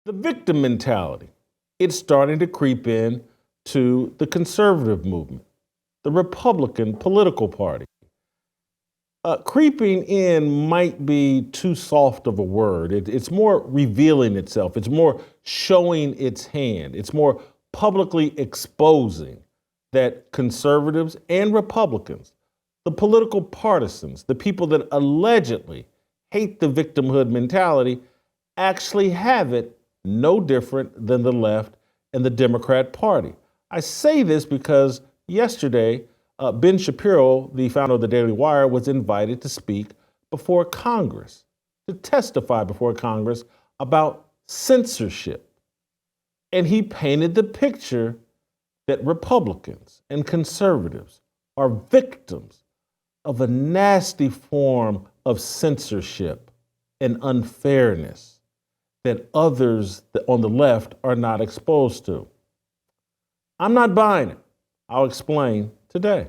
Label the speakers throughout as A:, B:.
A: The victim mentality, it's starting to creep in to the conservative movement, the Republican political party. Creeping in might be too soft of a word. It's more revealing itself. It's more showing its hand. It's more publicly exposing that conservatives and Republicans, the political partisans, the people that allegedly hate the victimhood mentality, actually have it no different than the left and the Democrat Party. I say this because yesterday, Ben Shapiro, the founder of the Daily Wire, was invited to speak before Congress, to testify before Congress about censorship. And he painted the picture that Republicans and conservatives are victims of a nasty form of censorship and unfairness that others on the left are not exposed to. I'm not buying it. I'll explain today.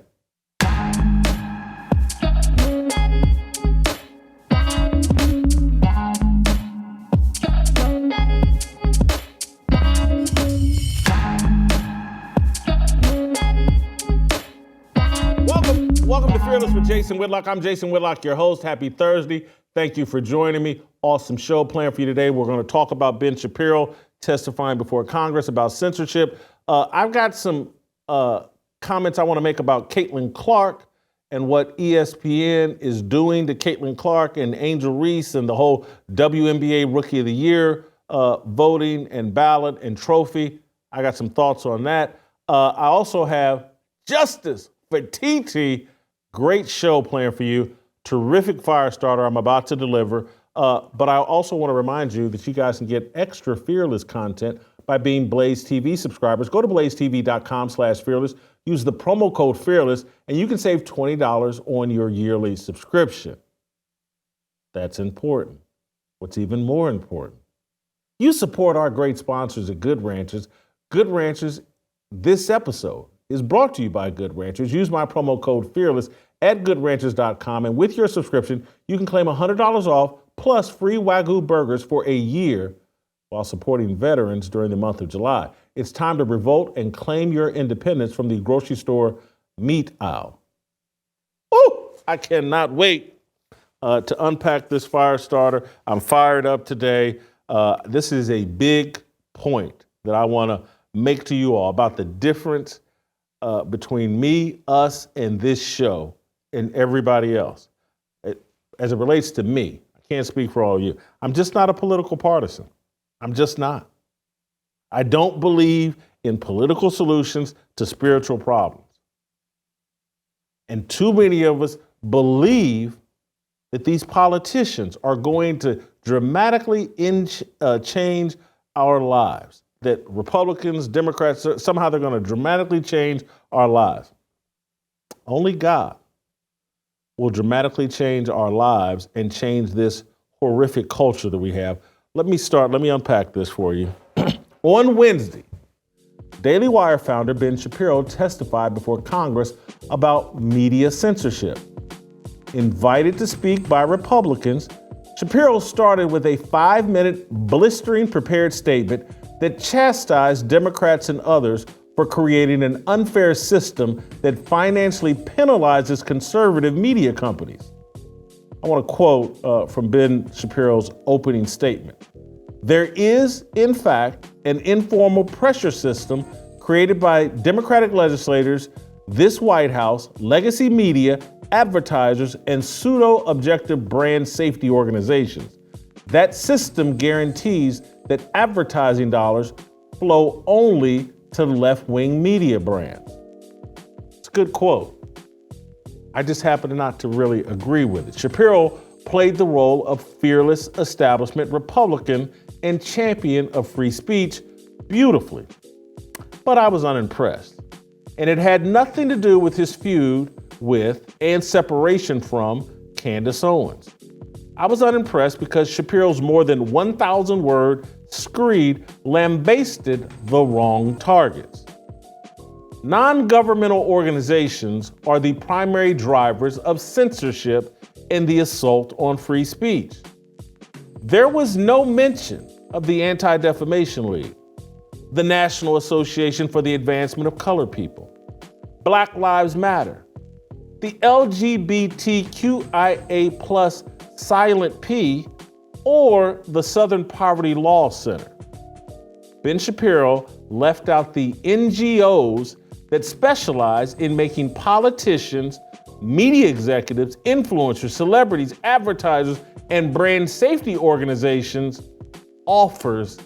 A: Welcome to Fearless with Jason Whitlock. I'm Jason Whitlock, your host. Happy Thursday. Thank you for joining me. Awesome show planned for you today. We're going to talk about Ben Shapiro testifying before Congress about censorship. I've got some comments I want to make about Caitlin Clark and what ESPN is doing to Caitlin Clark and Angel Reese and the whole WNBA Rookie of the Year voting and ballot and trophy. I got some thoughts on that. I also have justice for TT. Great show planned for you. Terrific fire starter I'm about to deliver. But I also want to remind you that you guys can get extra Fearless content by being Blaze TV subscribers. Go to blazetv.com/fearless. Use the promo code Fearless, and you can save $20 on your yearly subscription. That's important. What's even more important, you support our great sponsors at Good Ranchers. Good Ranchers, this episode is brought to you by Good Ranchers. Use my promo code Fearless at goodranchers.com, and with your subscription, you can claim $100 off plus free Wagyu burgers for a year while supporting veterans during the month of July. It's time to revolt and claim your independence from the grocery store meat aisle. Ooh, I cannot wait to unpack this fire starter. I'm fired up today. This is a big point that I want to make to you all about the difference between me, us, and this show and everybody else. As it relates to me, I can't speak for all of you. I'm just not a political partisan. I'm just not. I don't believe in political solutions to spiritual problems. And too many of us believe that these politicians are going to dramatically change our lives, that Republicans, Democrats, somehow they're going to dramatically change our lives. Only God will dramatically change our lives and change this horrific culture that we have. Let me unpack this for you. On Wednesday, Daily Wire founder Ben Shapiro testified before Congress about media censorship. Invited to speak by Republicans, Shapiro started with a 5-minute blistering prepared statement that chastised Democrats and others for creating an unfair system that financially penalizes conservative media companies. I want to quote from Ben Shapiro's opening statement. There is, in fact, an informal pressure system created by Democratic legislators, this White House, legacy media, advertisers, and pseudo-objective brand safety organizations. That system guarantees that advertising dollars flow only to left-wing media brands. It's a good quote. I just happen not to really agree with it. Shapiro played the role of fearless establishment Republican and champion of free speech beautifully. But I was unimpressed. And it had nothing to do with his feud with and separation from Candace Owens. I was unimpressed because Shapiro's more than 1,000-word screed lambasted the wrong targets. Non-governmental organizations are the primary drivers of censorship and the assault on free speech. There was no mention of the Anti-Defamation League, the National Association for the Advancement of Colored People, Black Lives Matter, the LGBTQIA+ Silent P, or the Southern Poverty Law Center. Ben Shapiro left out the NGOs that specialize in making politicians, media executives, influencers, celebrities, advertisers, and brand safety organizations offers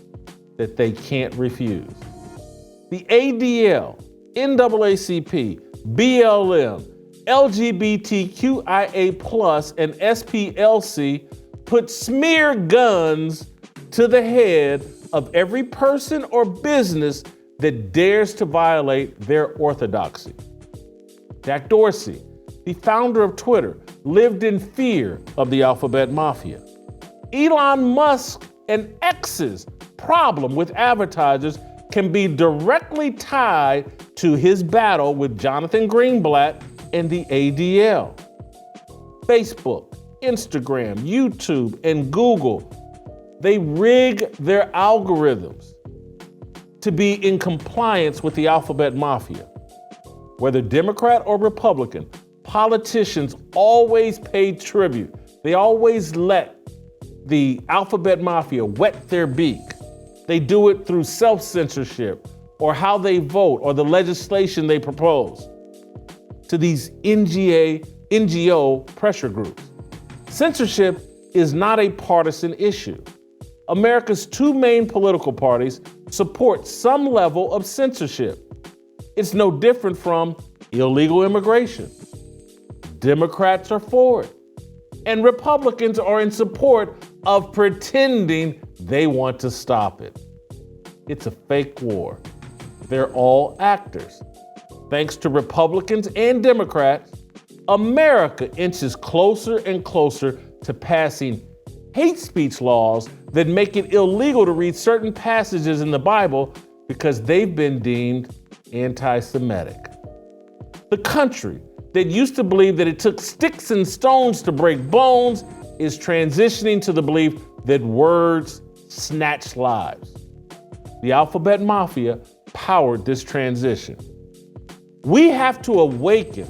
A: that they can't refuse. The ADL, NAACP, BLM, LGBTQIA+, and SPLC put smear guns to the head of every person or business that dares to violate their orthodoxy. Jack Dorsey, the founder of Twitter, lived in fear of the alphabet mafia. Elon Musk and X's problem with advertisers can be directly tied to his battle with Jonathan Greenblatt and the ADL. Facebook, Instagram, YouTube, and Google, they rig their algorithms to be in compliance with the alphabet mafia. Whether Democrat or Republican, politicians always pay tribute. They always let the alphabet mafia wet their beak. They do it through self-censorship or how they vote or the legislation they propose to these NGO pressure groups. Censorship is not a partisan issue. America's two main political parties support some level of censorship. It's no different from illegal immigration. Democrats are for it, and Republicans are in support of pretending they want to stop it. It's a fake war. They're all actors. Thanks to Republicans and Democrats, America inches closer and closer to passing hate speech laws that make it illegal to read certain passages in the Bible because they've been deemed anti-Semitic. The country that used to believe that it took sticks and stones to break bones is transitioning to the belief that words snatch lives. The alphabet mafia powered this transition. We have to awaken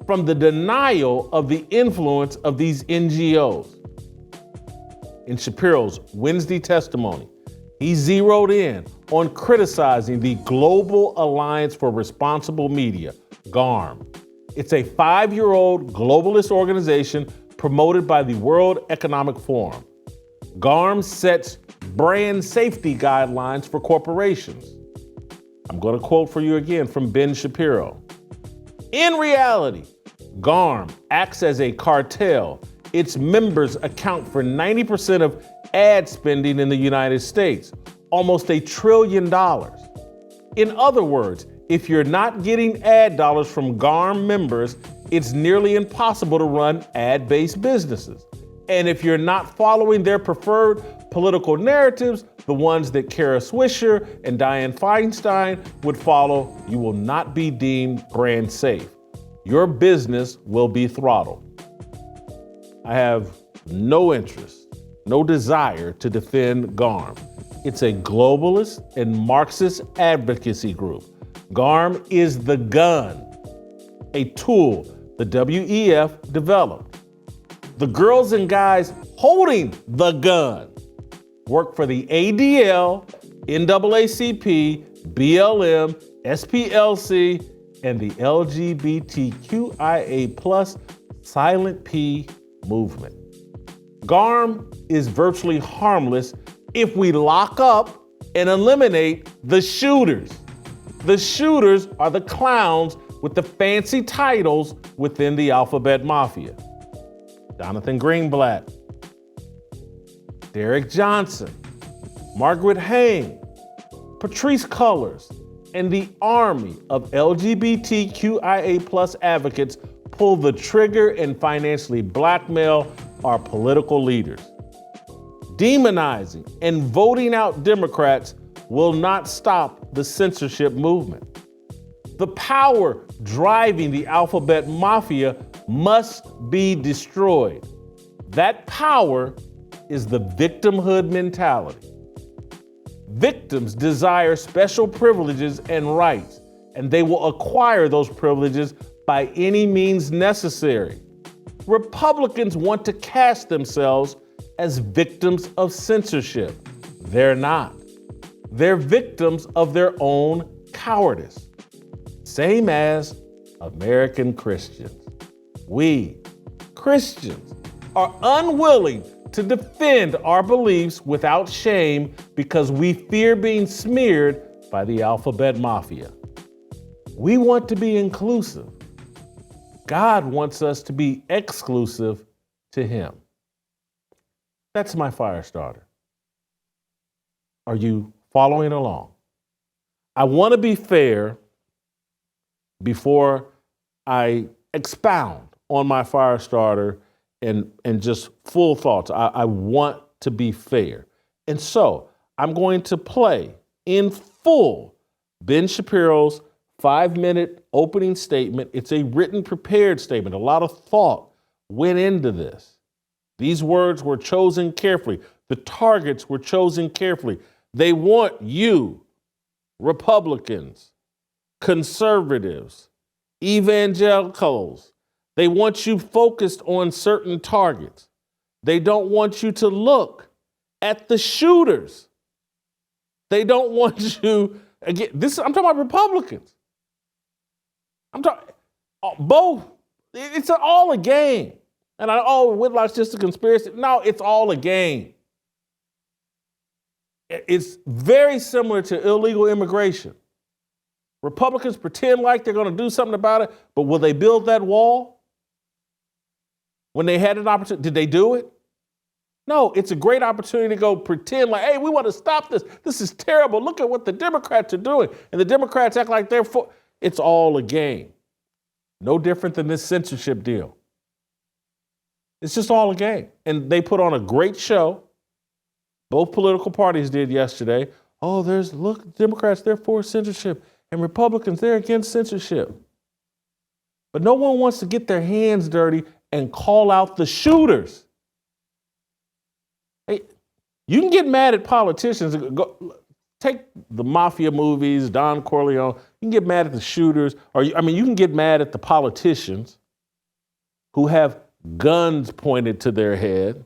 A: from the denial of the influence of these NGOs. In Shapiro's Wednesday testimony, he zeroed in on criticizing the Global Alliance for Responsible Media, GARM. It's a 5-year-old globalist organization promoted by the World Economic Forum. GARM sets brand safety guidelines for corporations. I'm going to quote for you again from Ben Shapiro. In reality, GARM acts as a cartel. Its members account for 90% of ad spending in the United States, almost $1 trillion. In other words, if you're not getting ad dollars from GARM members, it's nearly impossible to run ad-based businesses. And if you're not following their preferred political narratives, the ones that Kara Swisher and Dianne Feinstein would follow, you will not be deemed brand safe. Your business will be throttled. I have no interest, no desire to defend GARM. It's a globalist and Marxist advocacy group. GARM is the gun, a tool the WEF developed. The girls and guys holding the gun work for the ADL, NAACP, BLM, SPLC, and the LGBTQIA+ Silent P movement. GARM is virtually harmless if we lock up and eliminate the shooters. The shooters are the clowns with the fancy titles within the alphabet mafia. Jonathan Greenblatt, Derek Johnson, Margaret Hain, Patrice Cullors, and the army of LGBTQIA+ advocates pull the trigger and financially blackmail our political leaders. Demonizing and voting out Democrats will not stop the censorship movement. The power driving the alphabet mafia must be destroyed. That power is the victimhood mentality. Victims desire special privileges and rights, and they will acquire those privileges by any means necessary. Republicans want to cast themselves as victims of censorship. They're not. They're victims of their own cowardice. Same as American Christians. We, Christians, are unwilling to defend our beliefs without shame because we fear being smeared by the alphabet mafia. We want to be inclusive. God wants us to be exclusive to Him. That's my fire starter. Are you following along? I want to be fair before I expound on my fire starter and just full thoughts. I want to be fair. And so I'm going to play in full Ben Shapiro's 5-minute opening statement. It's a written, prepared statement. A lot of thought went into this. These words were chosen carefully. The targets were chosen carefully. They want you, Republicans, conservatives, evangelicals. They want you focused on certain targets. They don't want you to look at the shooters. They don't want you, again, I'm talking about Republicans. I'm talking, both. It's all a game. And Whitlock's just a conspiracy. No, it's all a game. It's very similar to illegal immigration. Republicans pretend like they're going to do something about it, but will they build that wall? When they had an opportunity, did they do it? No, it's a great opportunity to go pretend like, hey, we want to stop this. This is terrible. Look at what the Democrats are doing. And the Democrats act like they're for. It's all a game. No different than this censorship deal. It's just all a game. And they put on a great show. Both political parties did yesterday. Oh, look, Democrats, they're for censorship. And Republicans, they're against censorship. But no one wants to get their hands dirty and call out the shooters. Hey, you can get mad at politicians. Take the mafia movies, Don Corleone. You can get mad at the shooters. You can get mad at the politicians who have guns pointed to their head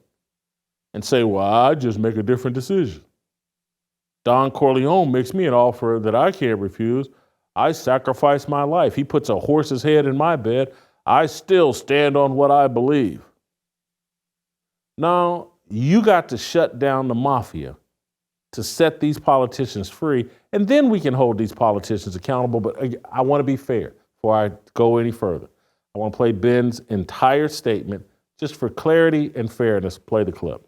A: and say, well, I just make a different decision. Don Corleone makes me an offer that I can't refuse. I sacrifice my life. He puts a horse's head in my bed. I still stand on what I believe. Now, you got to shut down the mafia to set these politicians free, and then we can hold these politicians accountable. But I want to be fair before I go any further. I want to play Ben's entire statement just for clarity and fairness. Play the clip.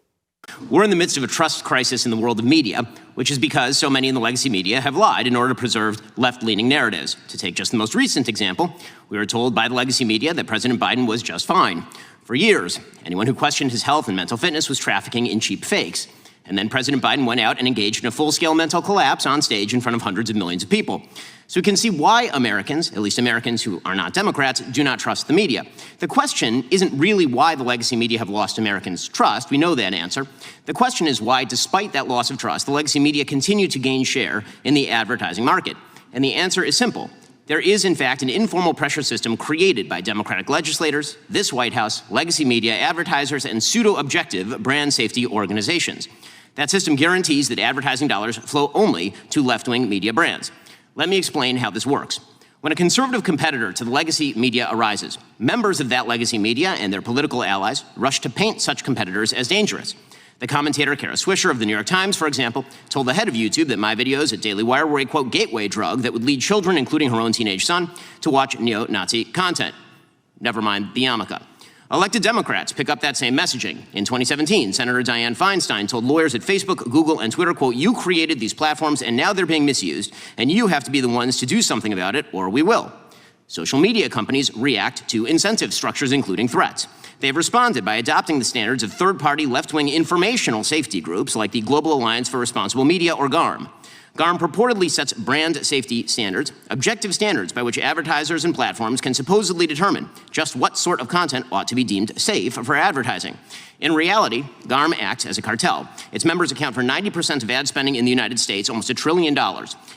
B: We're in the midst of a trust crisis in the world of media, which is because so many in the legacy media have lied in order to preserve left-leaning narratives. To take just the most recent example, we were told by the legacy media that President Biden was just fine. For years, anyone who questioned his health and mental fitness was trafficking in cheap fakes. And then President Biden went out and engaged in a full-scale mental collapse on stage in front of hundreds of millions of people. So we can see why Americans, at least Americans who are not Democrats, do not trust the media. The question isn't really why the legacy media have lost Americans' trust. We know that answer. The question is why, despite that loss of trust, the legacy media continue to gain share in the advertising market. And the answer is simple. There is, in fact, an informal pressure system created by Democratic legislators, this White House, legacy media, advertisers, and pseudo-objective brand safety organizations. That system guarantees that advertising dollars flow only to left-wing media brands. Let me explain how this works. When a conservative competitor to the legacy media arises, members of that legacy media and their political allies rush to paint such competitors as dangerous. The commentator Kara Swisher of the New York Times, for example, told the head of YouTube that my videos at Daily Wire were a, quote, gateway drug that would lead children, including her own teenage son, to watch neo-Nazi content. Never mind the yarmulke. Elected Democrats pick up that same messaging. In 2017, Senator Dianne Feinstein told lawyers at Facebook, Google, and Twitter, quote, you created these platforms and now they're being misused, and you have to be the ones to do something about it, or we will. Social media companies react to incentive structures, including threats. They've responded by adopting the standards of third-party left-wing informational safety groups like the Global Alliance for Responsible Media, or GARM. GARM purportedly sets brand safety standards, objective standards by which advertisers and platforms can supposedly determine just what sort of content ought to be deemed safe for advertising. In reality, GARM acts as a cartel. Its members account for 90% of ad spending in the United States, almost $1 trillion.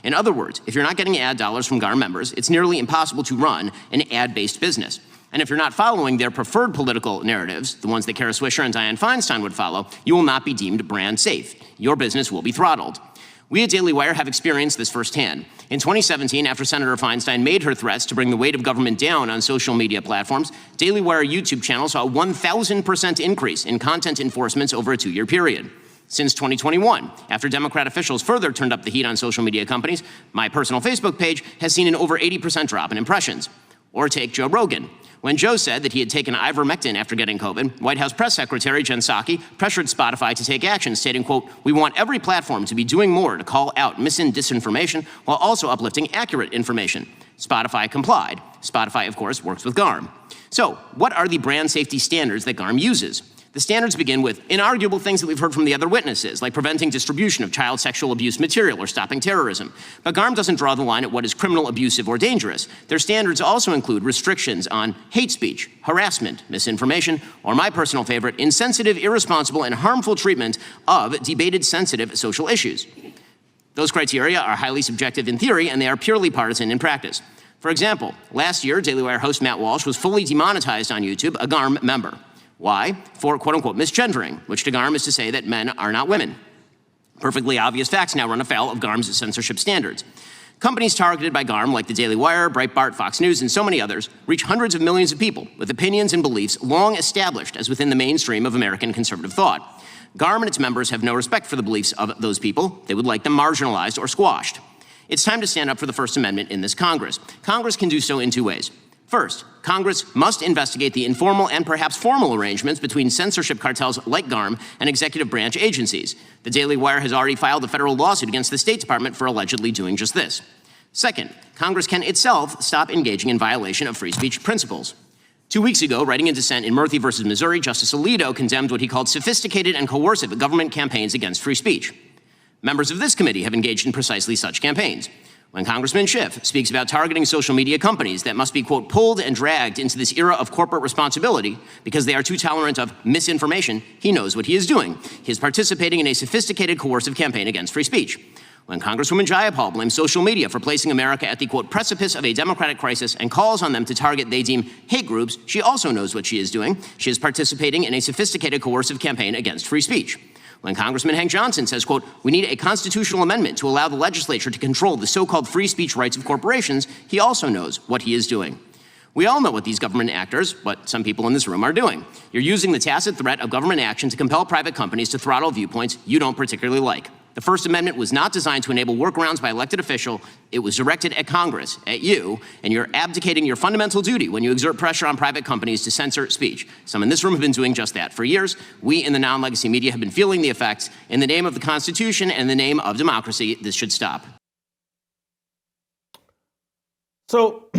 B: In other words, if you're not getting ad dollars from GARM members, it's nearly impossible to run an ad-based business. And if you're not following their preferred political narratives, the ones that Kara Swisher and Dianne Feinstein would follow, you will not be deemed brand safe. Your business will be throttled. We at Daily Wire have experienced this firsthand. In 2017, after Senator Feinstein made her threats to bring the weight of government down on social media platforms, Daily Wire YouTube channel saw a 1,000% increase in content enforcements over a 2-year period. Since 2021, after Democrat officials further turned up the heat on social media companies, my personal Facebook page has seen an over 80% drop in impressions. Or take Joe Rogan. When Joe said that he had taken ivermectin after getting COVID, White House Press Secretary Jen Psaki pressured Spotify to take action, stating, quote, "We want every platform to be doing more to call out mis- and disinformation while also uplifting accurate information." Spotify complied. Spotify, of course, works with GARM. So, what are the brand safety standards that GARM uses? The standards begin with inarguable things that we've heard from the other witnesses, like preventing distribution of child sexual abuse material or stopping terrorism. But GARM doesn't draw the line at what is criminal, abusive, or dangerous. Their standards also include restrictions on hate speech, harassment, misinformation, or my personal favorite, insensitive, irresponsible, and harmful treatment of debated, sensitive social issues. Those criteria are highly subjective in theory, and they are purely partisan in practice. For example, last year, Daily Wire host Matt Walsh was fully demonetized on YouTube, a GARM member. Why? For quote-unquote misgendering, which to GARM is to say that men are not women. Perfectly obvious facts now run afoul of GARM's censorship standards. Companies targeted by GARM, like the Daily Wire, Breitbart, Fox News, and so many others, reach hundreds of millions of people with opinions and beliefs long established as within the mainstream of American conservative thought. GARM and its members have no respect for the beliefs of those people. They would like them marginalized or squashed. It's time to stand up for the First Amendment in this Congress. Congress can do so in 2 ways. First, Congress must investigate the informal and perhaps formal arrangements between censorship cartels like GARM and executive branch agencies. The Daily Wire has already filed a federal lawsuit against the State Department for allegedly doing just this. Second, Congress can itself stop engaging in violation of free speech principles. 2 weeks ago, writing in dissent in Murphy versus Missouri, Justice Alito condemned what he called sophisticated and coercive government campaigns against free speech. Members of this committee have engaged in precisely such campaigns. When Congressman Schiff speaks about targeting social media companies that must be, quote, pulled and dragged into this era of corporate responsibility because they are too tolerant of misinformation, he knows what he is doing. He is participating in a sophisticated coercive campaign against free speech. When Congresswoman Jayapal blames social media for placing America at the, quote, precipice of a democratic crisis and calls on them to target they deem hate groups, she also knows what she is doing. She is participating in a sophisticated coercive campaign against free speech. When Congressman Hank Johnson says, quote, we need a constitutional amendment to allow the legislature to control the so-called free speech rights of corporations, he also knows what he is doing. We all know what these government actors, what some people in this room are doing. You're using the tacit threat of government action to compel private companies to throttle viewpoints you don't particularly like. The First Amendment was not designed to enable workarounds by elected officials. It was directed at Congress, at you, and you're abdicating your fundamental duty when you exert pressure on private companies to censor speech. Some in this room have been doing just that for years. We in the non-legacy media have been feeling the effects. In the name of the Constitution and in the name of democracy, this should stop.
A: So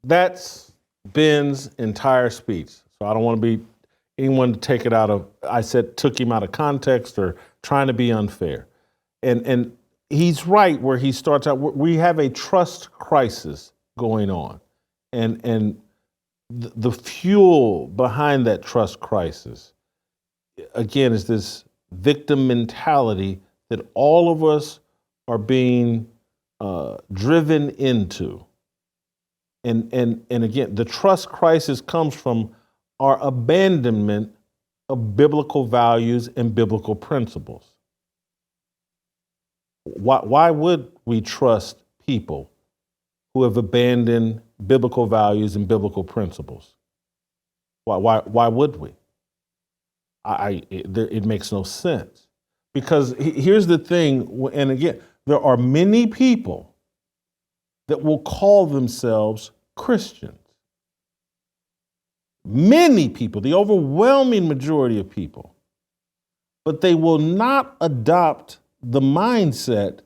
A: that's Ben's entire speech. So I don't want to be anyone to take it out of, I said took him out of context or trying to be unfair. And he's right where he starts out. We have a trust crisis going on. And the fuel behind that trust crisis, again, is this victim mentality that all of us are being driven into. And again, the trust crisis comes from our abandonment of biblical values and biblical principles. Why would we trust people who have abandoned biblical values and biblical principles? Why would we? It makes no sense. Because here's the thing, and again, there are many people that will call themselves Christians. Many people, the overwhelming majority of people, but they will not adopt the mindset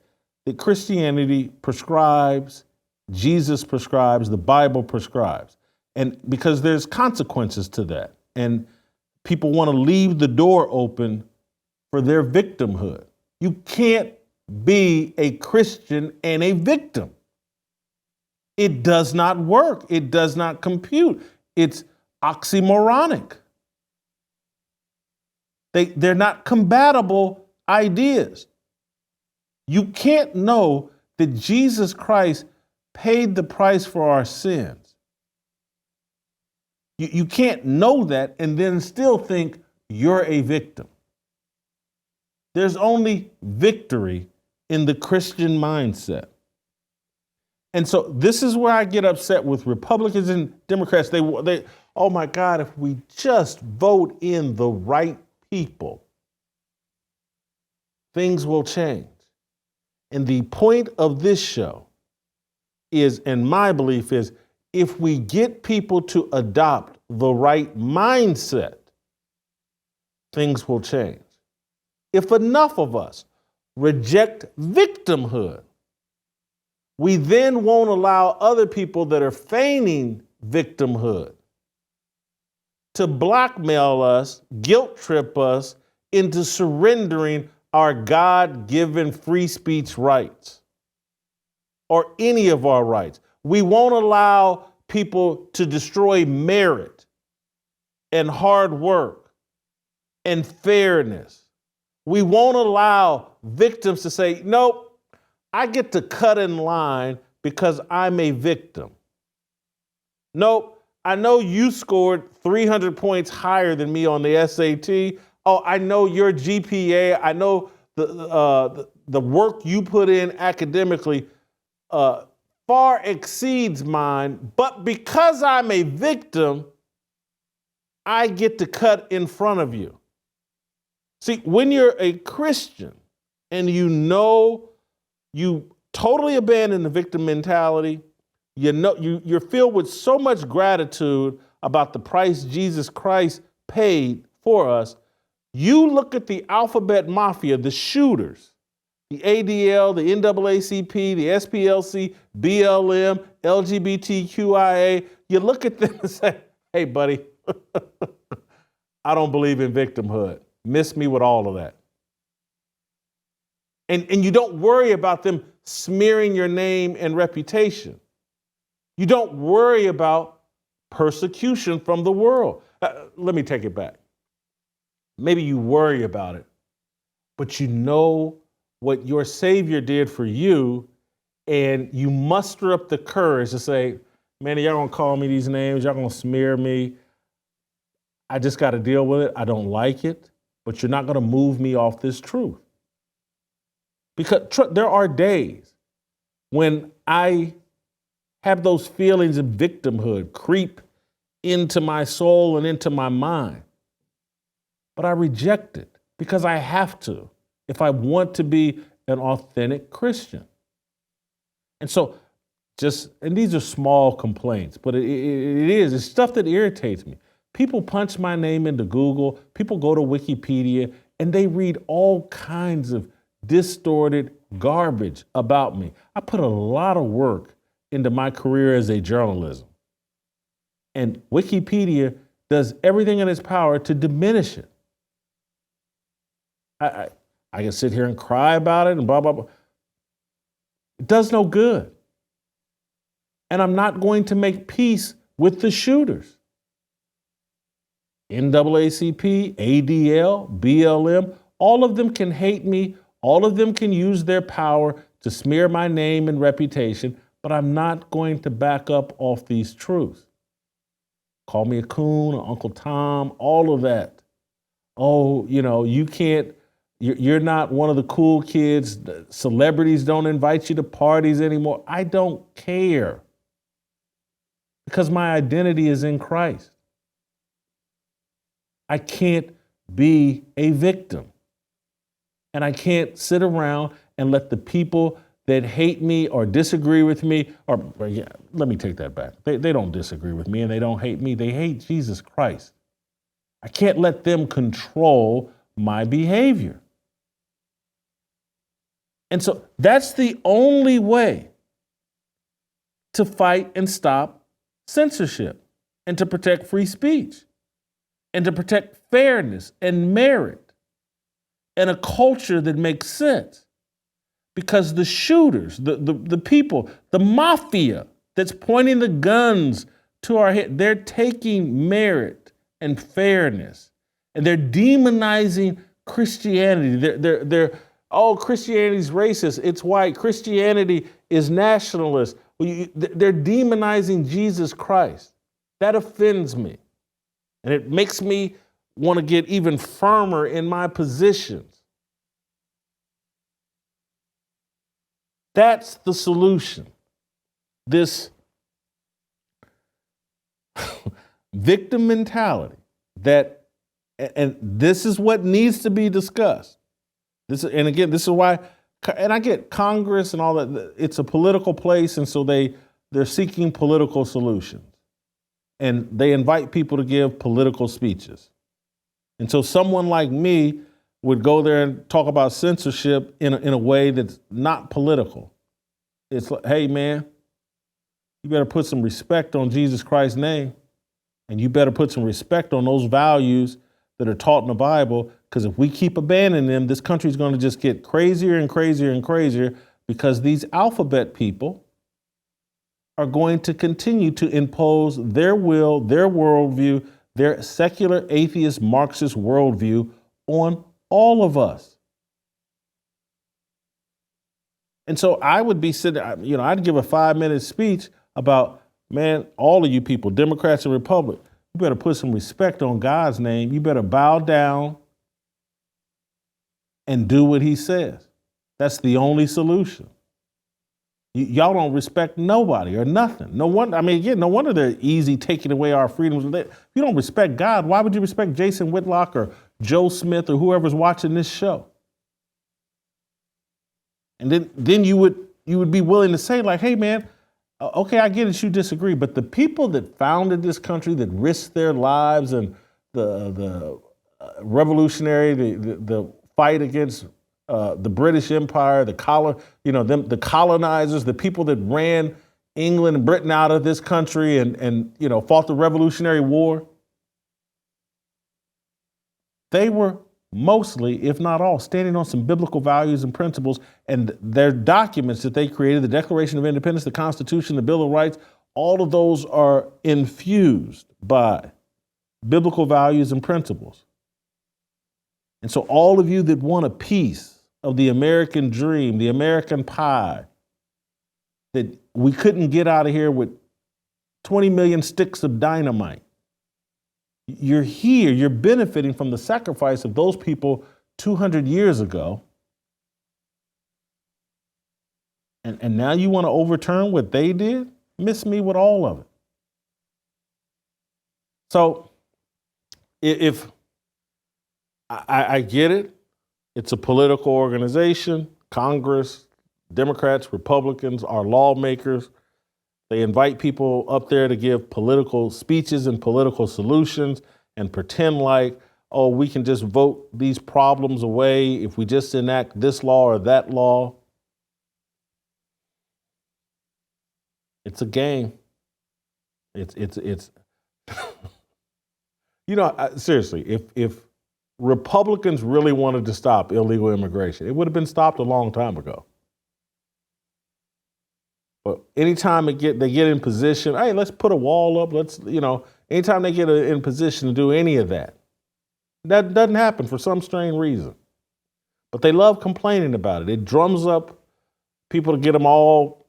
A: that Christianity prescribes, Jesus prescribes, the Bible prescribes. And because there's consequences to that. And people want to leave the door open for their victimhood. You can't be a Christian and a victim. It does not work. It does not compute. It's oxymoronic. They're not compatible ideas. You can't know that Jesus Christ paid the price for our sins. You can't know that and then still think you're a victim. There's only victory in the Christian mindset. And so this is where I get upset with Republicans and Democrats. They, oh my God, if we just vote in the right people, things will change. And the point of this show is, and my belief is, if we get people to adopt the right mindset, things will change. If enough of us reject victimhood, we then won't allow other people that are feigning victimhood to blackmail us, guilt trip us into surrendering our God-given free speech rights or any of our rights. We won't allow people to destroy merit and hard work and fairness. We won't allow victims to say, nope, I get to cut in line because I'm a victim. Nope, I know you scored 300 points higher than me on the SAT. Oh, I know your GPA. I know the work you put in academically far exceeds mine. But because I'm a victim, I get to cut in front of you. See, when you're a Christian and you know you totally abandon the victim mentality, you know you're filled with so much gratitude about the price Jesus Christ paid for us, you look at the alphabet mafia, the shooters, the ADL, the NAACP, the SPLC, BLM, LGBTQIA, you look at them and say, hey, buddy, I don't believe in victimhood. Miss me with all of that. And you don't worry about them smearing your name and reputation. You don't worry about persecution from the world. Let me take it back. Maybe you worry about it, but you know what your Savior did for you, and you muster up the courage to say, man, y'all gonna call me these names, y'all gonna smear me. I just gotta deal with it. I don't like it, but you're not gonna move me off this truth. Because there are days when I have those feelings of victimhood creep into my soul and into my mind. But I reject it because I have to if I want to be an authentic Christian. And so and these are small complaints, but it's stuff that irritates me. People punch my name into Google, people go to Wikipedia, and they read all kinds of distorted garbage about me. I put a lot of work into my career as a journalism. And Wikipedia does everything in its power to diminish it. I can sit here and cry about it and blah, blah, blah. It does no good. And I'm not going to make peace with the shooters. NAACP, ADL, BLM, all of them can hate me. All of them can use their power to smear my name and reputation, but I'm not going to back up off these truths. Call me a coon, or Uncle Tom, all of that. Oh, you can't, you're not one of the cool kids. Celebrities don't invite you to parties anymore. I don't care because my identity is in Christ. I can't be a victim. And I can't sit around and let the people that hate me or disagree with me, let me take that back. They don't disagree with me and they don't hate me. They hate Jesus Christ. I can't let them control my behavior. And so that's the only way to fight and stop censorship and to protect free speech and to protect fairness and merit and a culture that makes sense. because the shooters, the people, the mafia that's pointing the guns to our head, they're taking merit and fairness and they're demonizing Christianity. They're oh, Christianity's racist, it's white. Christianity is nationalist. They're demonizing Jesus Christ. That offends me. And it makes me want to get even firmer in my positions. That's the solution. This victim mentality that, and this is what needs to be discussed. This is why, and I get Congress and all that, it's a political place, and so they're seeking political solutions. And they invite people to give political speeches. And so someone like me would go there and talk about censorship in a way that's not political. It's like, hey man, you better put some respect on Jesus Christ's name, and you better put some respect on those values that are taught in the Bible, because if we keep abandoning them, this country's going to just get crazier and crazier and crazier, because these alphabet people are going to continue to impose their will, their worldview, their secular, atheist, Marxist worldview on all of us. And so I would be sitting, I'd give a 5-minute speech about, man, all of you people, Democrats and Republicans, you better put some respect on God's name. You better bow down and do what he says. That's the only solution. Y'all don't respect nobody or nothing. No wonder they're easy taking away our freedoms. If you don't respect God, why would you respect Jason Whitlock or Joe Smith or whoever's watching this show? And then you would be willing to say, like, hey man, okay, I get it, you disagree, but the people that founded this country, that risked their lives, and the revolutionary, the fight against the British Empire, the colonizers, the people that ran England and Britain out of this country and fought the Revolutionary War, they were mostly, if not all, standing on some biblical values and principles, and their documents that they created, the Declaration of Independence, the Constitution, the Bill of Rights, all of those are infused by biblical values and principles. And so all of you that want a piece of the American dream, the American pie, that we couldn't get out of here with 20 million sticks of dynamite, you're here, you're benefiting from the sacrifice of those people 200 years ago. And now you want to overturn what they did? Miss me with all of it. So if I get it, it's a political organization, Congress, Democrats, Republicans, our lawmakers. They invite people up there to give political speeches and political solutions and pretend like, oh, we can just vote these problems away if we just enact this law or that law. It's a game. It's seriously, if Republicans really wanted to stop illegal immigration, it would have been stopped a long time ago. But anytime they get in position, hey, let's put a wall up, anytime they get in position to do any of that, that doesn't happen for some strange reason. But they love complaining about it. It drums up people to get them all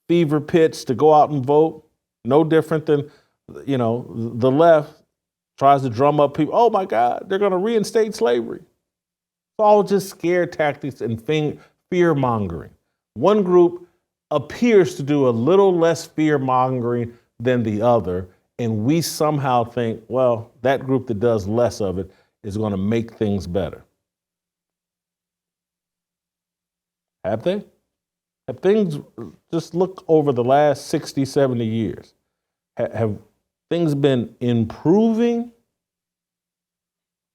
A: fever pitched to go out and vote. No different than, the left tries to drum up people. Oh my God, they're going to reinstate slavery. It's all just scare tactics and fear mongering. One group appears to do a little less fear mongering than the other, and we somehow think, well, that group that does less of it is going to make things better. Have they? Have things, just look over the last 60, 70 years, have things been improving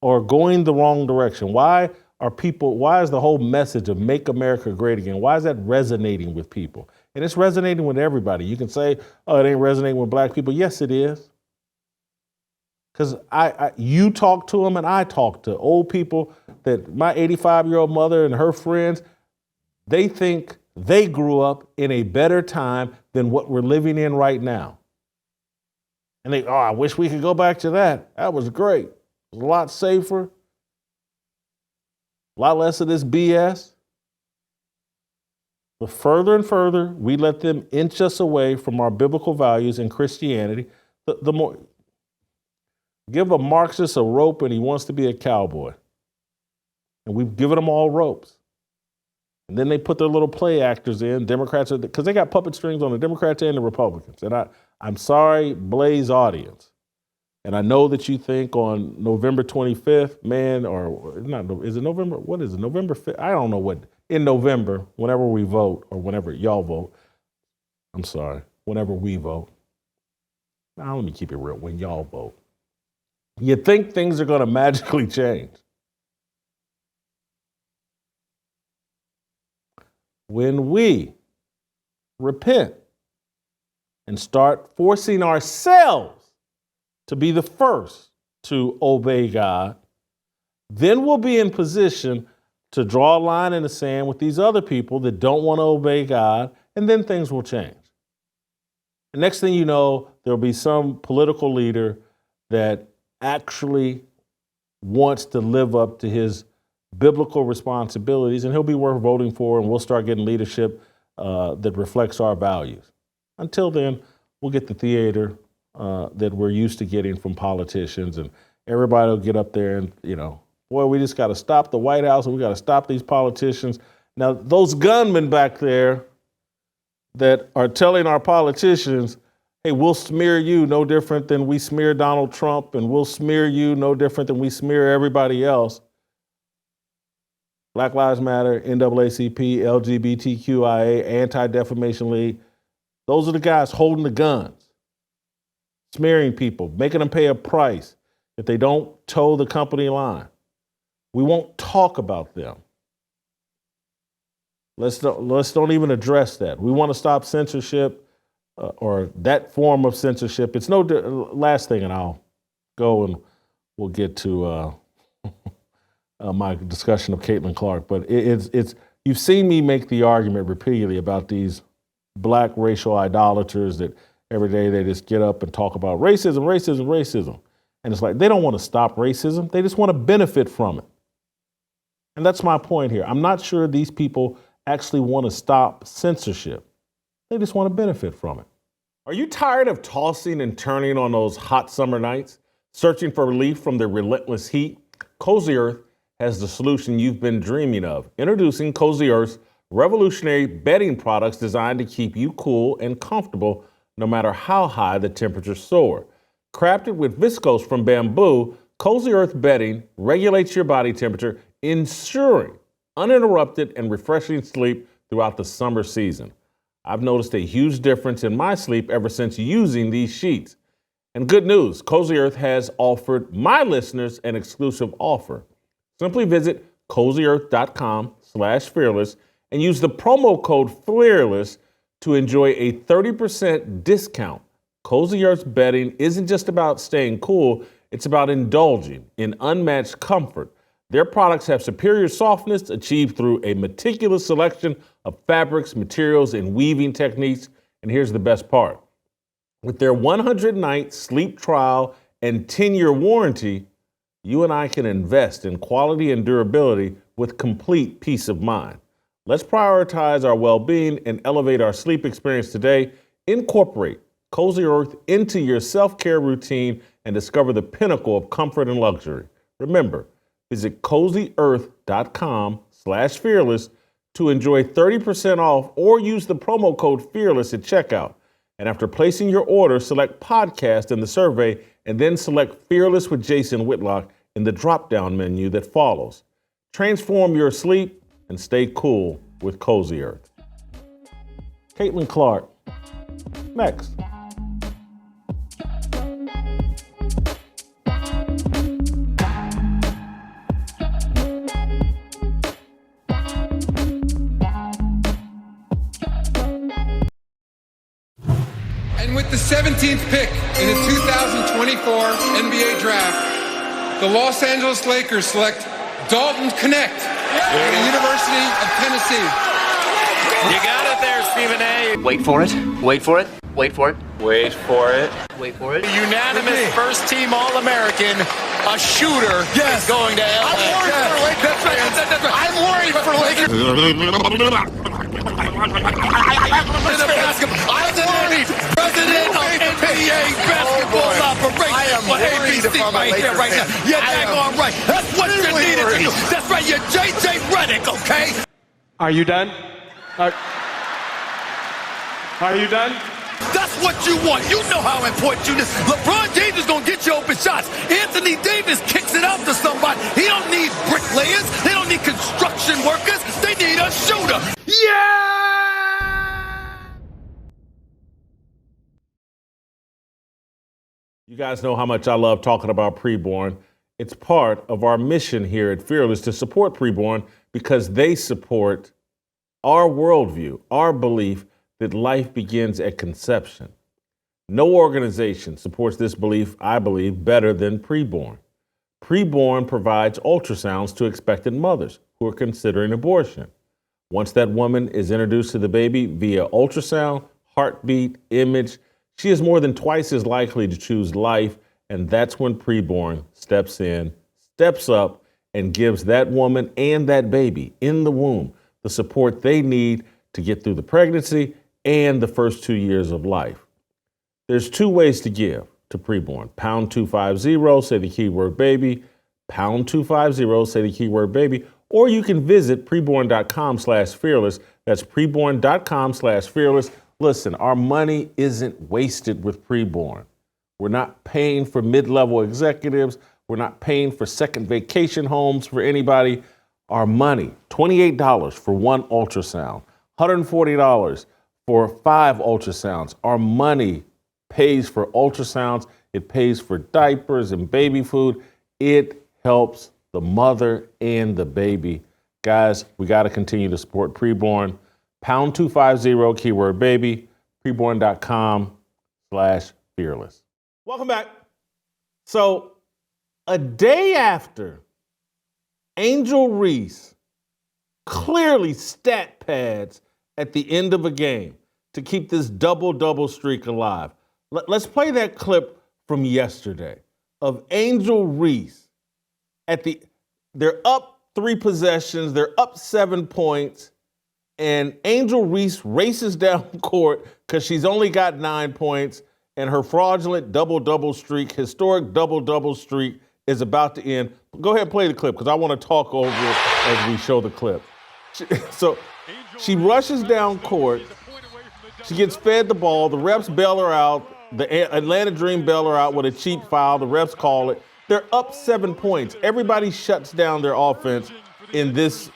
A: or going the wrong direction? Why is the whole message of Make America Great Again, why is that resonating with people? And it's resonating with everybody. You can say, oh, it ain't resonating with black people. Yes, it is. Because you talk to them and I talk to old people that my 85-year-old mother and her friends, they think they grew up in a better time than what we're living in right now. And they, I wish we could go back to that. That was great. It was a lot safer, a lot less of this BS. The further and further we let them inch us away from our biblical values and Christianity, the more. Give a Marxist a rope and he wants to be a cowboy. And we've given them all ropes. And then they put their little play actors in, Democrats, because they got puppet strings on the Democrats and the Republicans. And I'm sorry, Blaze audience. And I know that you think on November 25th, man, or not, is it November? What is it, November 5th? I don't know what. In November, whenever we vote, or whenever y'all vote, I'm sorry, whenever we vote. Now, let me keep it real, when y'all vote. You think things are going to magically change. When we repent and start forcing ourselves to be the first to obey God, then we'll be in position to draw a line in the sand with these other people that don't want to obey God, and then things will change. The next thing you know, there'll be some political leader that actually wants to live up to his biblical responsibilities, and he'll be worth voting for, and we'll start getting leadership that reflects our values. Until then, we'll get the theater that we're used to getting from politicians, and everybody will get up there and, boy, we just got to stop the White House, and we got to stop these politicians. Now, those gunmen back there that are telling our politicians, hey, we'll smear you no different than we smear Donald Trump, and we'll smear you no different than we smear everybody else. Black Lives Matter, NAACP, LGBTQIA, Anti-Defamation League, those are the guys holding the guns, smearing people, making them pay a price if they don't toe the company line. We won't talk about them. Let's don't even address that. We want to stop censorship or that form of censorship. It's no last thing, and I'll go and we'll get to my discussion of Caitlin Clark. But it's you've seen me make the argument repeatedly about these black racial idolaters that every day they just get up and talk about racism, racism, racism. And it's like they don't want to stop racism. They just want to benefit from it. And that's my point here. I'm not sure these people actually want to stop censorship. They just want to benefit from it. Are you tired of tossing and turning on those hot summer nights, searching for relief from the relentless heat? Cozy Earth has the solution you've been dreaming of. Introducing Cozy Earth's revolutionary bedding products designed to keep you cool and comfortable no matter how high the temperatures soar. Crafted with viscose from bamboo, Cozy Earth bedding regulates your body temperature, ensuring uninterrupted and refreshing sleep throughout the summer season. I've noticed a huge difference in my sleep ever since using these sheets. And good news, Cozy Earth has offered my listeners an exclusive offer. Simply visit cozyearth.com/fearless and use the promo code FEARLESS to enjoy a 30% discount. Cozy Earth's bedding isn't just about staying cool, it's about indulging in unmatched comfort. Their products have superior softness achieved through a meticulous selection of fabrics, materials, and weaving techniques. And here's the best part. With their 100-night sleep trial and 10-year warranty, you and I can invest in quality and durability with complete peace of mind. Let's prioritize our well-being and elevate our sleep experience today. Incorporate Cozy Earth into your self-care routine and discover the pinnacle of comfort and luxury. Remember, visit cozyearth.com/fearless to enjoy 30% off or use the promo code FEARLESS at checkout. And after placing your order, select podcast in the survey and then select Fearless with Jason Whitlock in the drop-down menu that follows. Transform your sleep and stay cool with Cozy Earth. Caitlin Clark, next.
C: With the 17th pick in the 2024 NBA Draft, the Los Angeles Lakers select Dalton Knecht from the University of Tennessee.
D: You got it there, Stephen A.
E: Wait for it. Wait for it. Wait for it.
D: Wait for it.
E: Wait for it.
D: Unanimous first-team All-American, a shooter, is going to LA. I'm worried for Lakers. I'm worried. President of NBA basketball operations for ABC right here, right now. You're daggone right. That's what you needed to do. That's right. You're JJ Redick, okay?
F: Are you done? Are you done?
D: That's what you want. You know how important you is. LeBron James is going to get you open shots. Anthony Davis kicks it out to somebody. He don't need bricklayers. They don't need construction workers. They need a shooter. Yeah!
A: You guys know how much I love talking about preborn. It's part of our mission here at Fearless to support preborn because they support our worldview, our belief that life begins at conception. No organization supports this belief, I believe, better than preborn. Preborn provides ultrasounds to expectant mothers who are considering abortion. Once that woman is introduced to the baby via ultrasound, heartbeat, image, she is more than twice as likely to choose life, and that's when preborn steps in, steps up, and gives that woman and that baby in the womb the support they need to get through the pregnancy and the first 2 years of life. There's two ways to give to preborn. Pound 250, say the keyword baby. Pound 250, say the keyword baby. Or you can visit preborn.com/fearless. That's preborn.com/fearless. Listen, our money isn't wasted with preborn. We're not paying for mid-level executives. We're not paying for second vacation homes for anybody. Our money, $28 for one ultrasound, $140 for 5 ultrasounds. Our money pays for ultrasounds. It pays for diapers and baby food. It helps the mother and the baby. Guys, we got to continue to support preborn. Pound 250, keyword baby, preborn.com/fearless. Welcome back. So, a day after Angel Reese clearly stat pads at the end of a game to keep this double-double streak alive. Let's play that clip from yesterday of Angel Reese they're up 3 possessions, they're up 7 points, and Angel Reese races down court because she's only got 9 points, and her fraudulent double-double streak, historic double-double streak, is about to end. Go ahead and play the clip because I want to talk over it as we show the clip. She rushes down court. She gets fed the ball. The refs bail her out. The Atlanta Dream bail her out with a cheap foul. The refs call it. They're up 7 points. Everybody shuts down their offense in this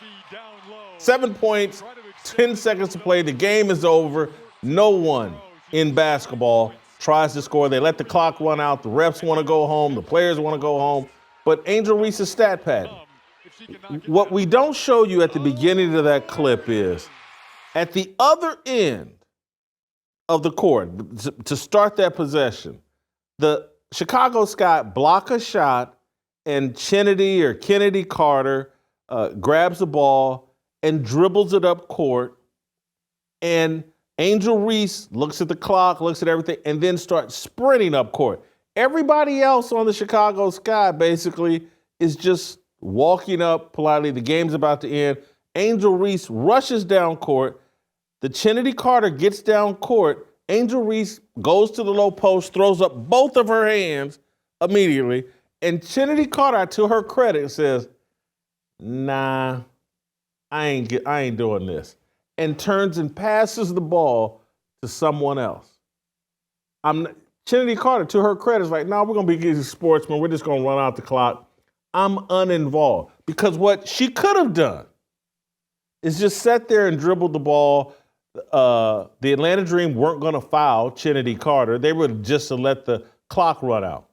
A: 7 points, 10 seconds to play. The game is over. No one in basketball tries to score. They let the clock run out. The refs want to go home. The players want to go home. But Angel Reese's stat pad. What we don't show you at the beginning of that clip is at the other end of the court, to start that possession, the Chicago Sky block a shot, and Kennedy Carter grabs the ball and dribbles it up court, and Angel Reese looks at the clock, looks at everything, and then starts sprinting up court. Everybody else on the Chicago Sky basically is just walking up politely. The game's about to end. Angel Reese rushes down court. The Kennedy Carter gets down court. Angel Reese goes to the low post, throws up both of her hands immediately, and Kennedy Carter, to her credit, says, "Nah, I ain't doing this," and turns and passes the ball to someone else. Kennedy Carter, to her credit, is like, "No, we're gonna be good sportsmen. We're just gonna run out the clock. I'm uninvolved." Because what she could have done is just sat there and dribbled the ball. The Atlanta Dream weren't going to foul Kennedy Carter. They would just to let the clock run out.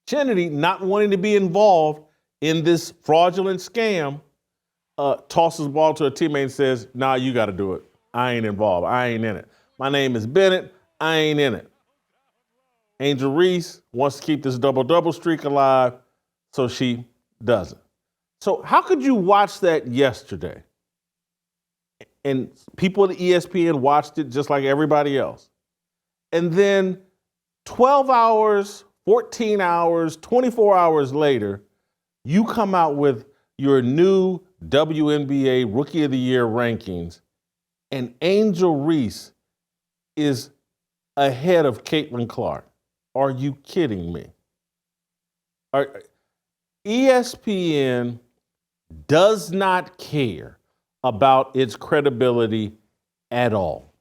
A: Kennedy, not wanting to be involved in this fraudulent scam, tosses the ball to a teammate and says, "Nah, you got to do it. I ain't involved. I ain't in it. My name is Bennett. I ain't in it." Angel Reese wants to keep this double-double streak alive, so she doesn't. So how could you watch that yesterday and people at ESPN watched it just like everybody else. And then 12 hours, 14 hours, 24 hours later, you come out with your new WNBA Rookie of the Year rankings, and Angel Reese is ahead of Caitlin Clark. Are you kidding me? ESPN does not care about its credibility at all.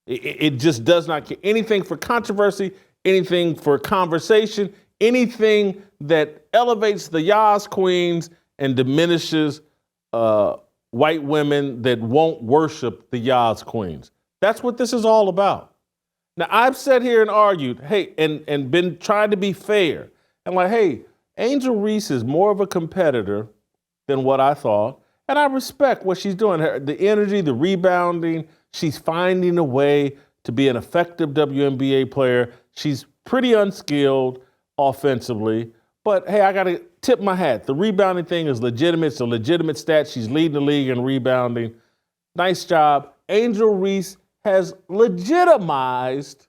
A: It just does not care. Anything for controversy, anything for conversation, anything that elevates the Yas queens and diminishes white women that won't worship the Yas queens. That's what this is all about. Now, I've sat here and argued, hey, and been trying to be fair. And like, hey, Angel Reese is more of a competitor than what I thought. And I respect what she's doing. The energy, the rebounding, she's finding a way to be an effective WNBA player. She's pretty unskilled offensively. But hey, I got to tip my hat. The rebounding thing is legitimate. It's a legitimate stat. She's leading the league in rebounding. Nice job. Angel Reese has legitimized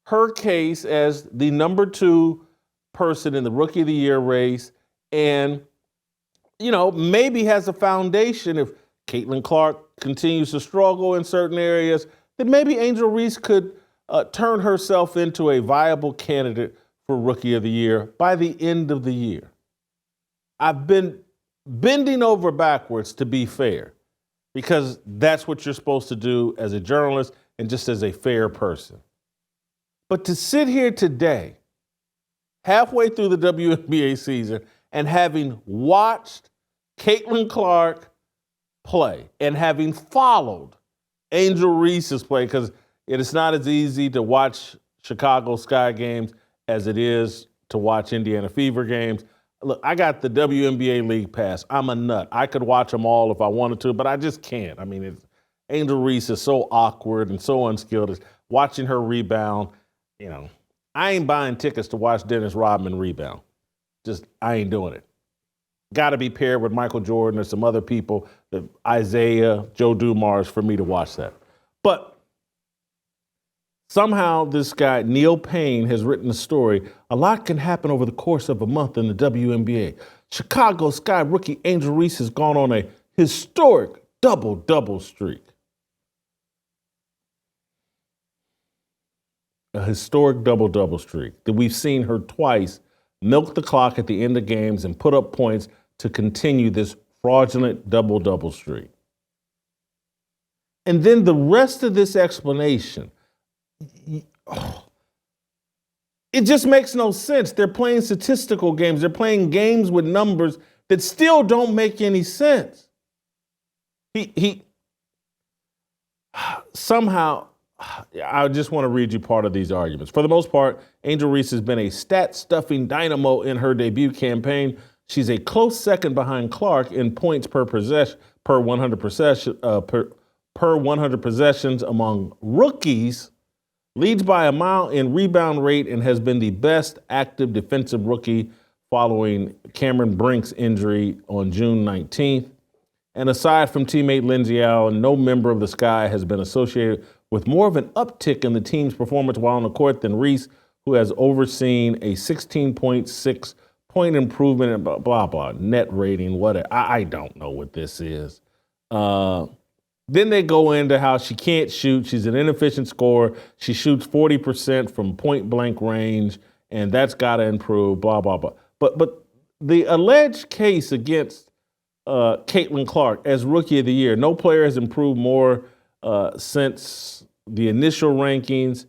A: her case as the number 2 person in the Rookie of the Year race, and maybe has a foundation. If Caitlin Clark continues to struggle in certain areas, then maybe Angel Reese could turn herself into a viable candidate for Rookie of the Year by the end of the year. I've been bending over backwards to be fair, because that's what you're supposed to do as a journalist and just as a fair person. But to sit here today, halfway through the WNBA season, and having watched Caitlin Clark play and having followed Angel Reese's play, because it is not as easy to watch Chicago Sky games as it is to watch Indiana Fever games. Look, I got the WNBA League Pass. I'm a nut. I could watch them all if I wanted to, but I just can't. I mean, Angel Reese is so awkward and so unskilled. Watching her rebound, I ain't buying tickets to watch Dennis Rodman rebound. I ain't doing it. Got to be paired with Michael Jordan or some other people, Isaiah, Joe Dumars, for me to watch that. But somehow this guy, Neil Payne, has written a story. A lot can happen over the course of a month in the WNBA. Chicago Sky rookie Angel Reese has gone on a historic double-double streak. A historic double-double streak that we've seen her twice milk the clock at the end of games and put up points to continue this fraudulent double-double streak. And then the rest of this explanation, it just makes no sense. They're playing statistical games. They're playing games with numbers that still don't make any sense. He somehow, I just want to read you part of these arguments. For the most part, Angel Reese has been a stat-stuffing dynamo in her debut campaign. She's a close second behind Clark in points per 100 possessions among rookies, leads by a mile in rebound rate, and has been the best active defensive rookie following Cameron Brink's injury on June 19th. And aside from teammate Lindsay Allen, no member of the Sky has been associated with more of an uptick in the team's performance while on the court than Reese, who has overseen a 16.6 point improvement in blah, blah, net rating, whatever. I don't know what this is. Then they go into how she can't shoot. She's an inefficient scorer. She shoots 40% from point blank range, and that's got to improve, blah, blah, blah. But the alleged case against Caitlin Clark as Rookie of the Year, no player has improved more since the initial rankings.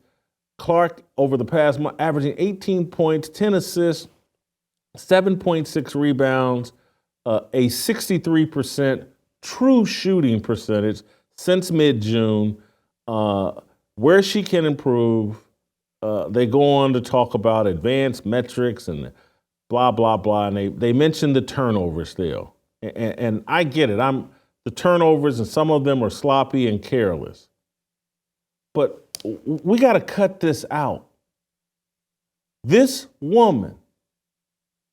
A: Clark, over the past month, averaging 18 points, 10 assists, 7.6 rebounds, a 63% true shooting percentage since mid-June. Where she can improve, they go on to talk about advanced metrics and blah, blah, blah. And they mention the turnovers still. And I get it. The turnovers, and some of them are sloppy and careless. But we got to cut this out. This woman,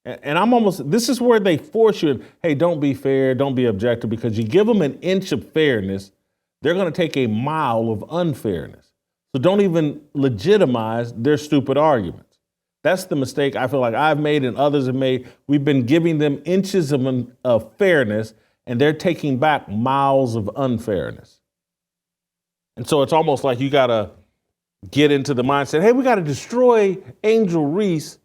A: And I'm almost, this is where they force you, hey, don't be fair, don't be objective, because you give them an inch of fairness, they're going to take a mile of unfairness. So don't even legitimize their stupid arguments. That's the mistake I feel like I've made and others have made. We've been giving them inches of fairness, and they're taking back miles of unfairness. And so it's almost like you got to get into the mindset, hey, we got to destroy Angel Reese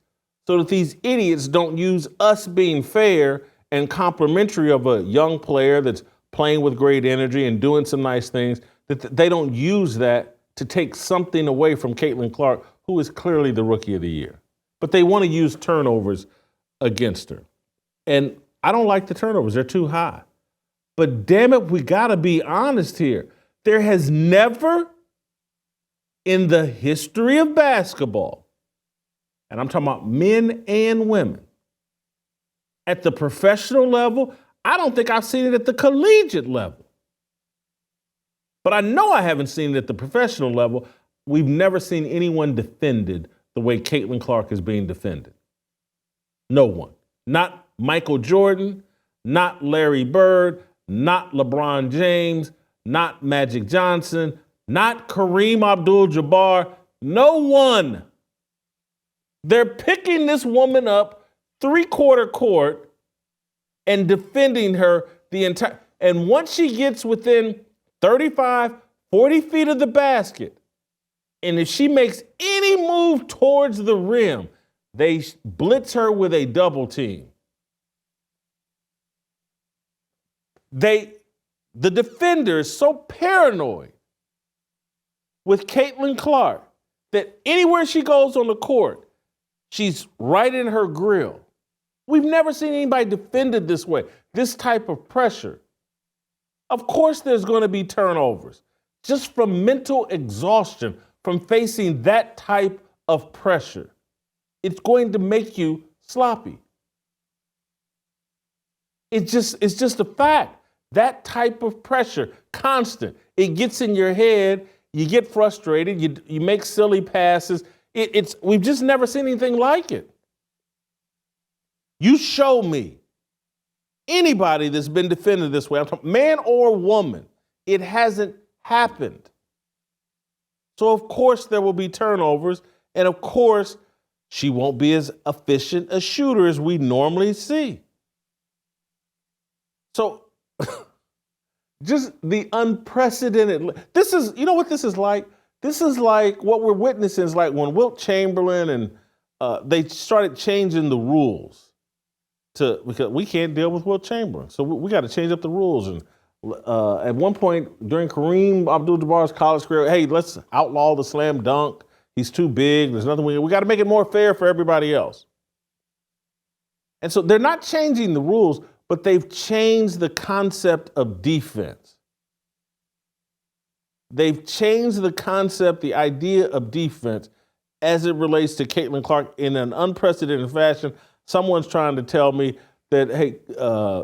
A: so that these idiots don't use us being fair and complimentary of a young player that's playing with great energy and doing some nice things, that they don't use that to take something away from Caitlin Clark, who is clearly the Rookie of the Year. But they want to use turnovers against her. And I don't like the turnovers. They're too high. But damn it, we got to be honest here. There has never in the history of basketball, and I'm talking about men and women, at the professional level, I don't think I've seen it at the collegiate level. But I know I haven't seen it at the professional level. We've never seen anyone defended the way Caitlin Clark is being defended. No one. Not Michael Jordan, not Larry Bird, not LeBron James, not Magic Johnson, not Kareem Abdul-Jabbar. No one. They're picking this woman up three-quarter court and defending her the entire. And once she gets within 35, 40 feet of the basket, and if she makes any move towards the rim, they blitz her with a double team. The defender is so paranoid with Caitlin Clark that anywhere she goes on the court, she's right in her grill. We've never seen anybody defended this way, this type of pressure. Of course there's going to be turnovers, just from mental exhaustion, from facing that type of pressure. It's going to make you sloppy. It's just a fact. That type of pressure, constant, it gets in your head, you get frustrated, you make silly passes. We've just never seen anything like it. You show me anybody that's been defended this way, I'm talking man or woman, it hasn't happened. So of course there will be turnovers, and of course she won't be as efficient a shooter as we normally see. So just the unprecedented, this is, you know what this is like? This is like what we're witnessing is like when Wilt Chamberlain and they started changing the rules because we can't deal with Wilt Chamberlain. So we got to change up the rules. And at one point during Kareem Abdul-Jabbar's college career, hey, let's outlaw the slam dunk. He's too big. There's nothing we got to make it more fair for everybody else. And so they're not changing the rules, but they've changed the concept of defense. They've changed the concept, the idea of defense as it relates to Caitlin Clark in an unprecedented fashion. Someone's trying to tell me that, hey,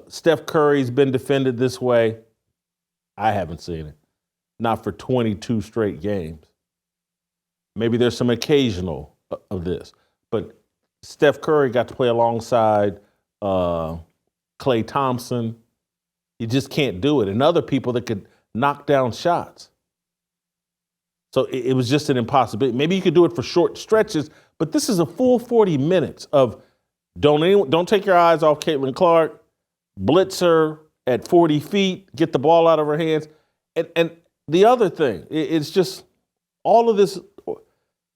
A: Steph Curry's been defended this way. I haven't seen it. Not for 22 straight games. Maybe there's some occasional of this. But Steph Curry got to play alongside Klay Thompson. You just can't do it. And other people that could knock down shots. So it was just an impossibility. Maybe you could do it for short stretches, but this is a full 40 minutes of don't take your eyes off Caitlin Clark, blitz her at 40 feet, get the ball out of her hands. And the other thing, it's just all of this.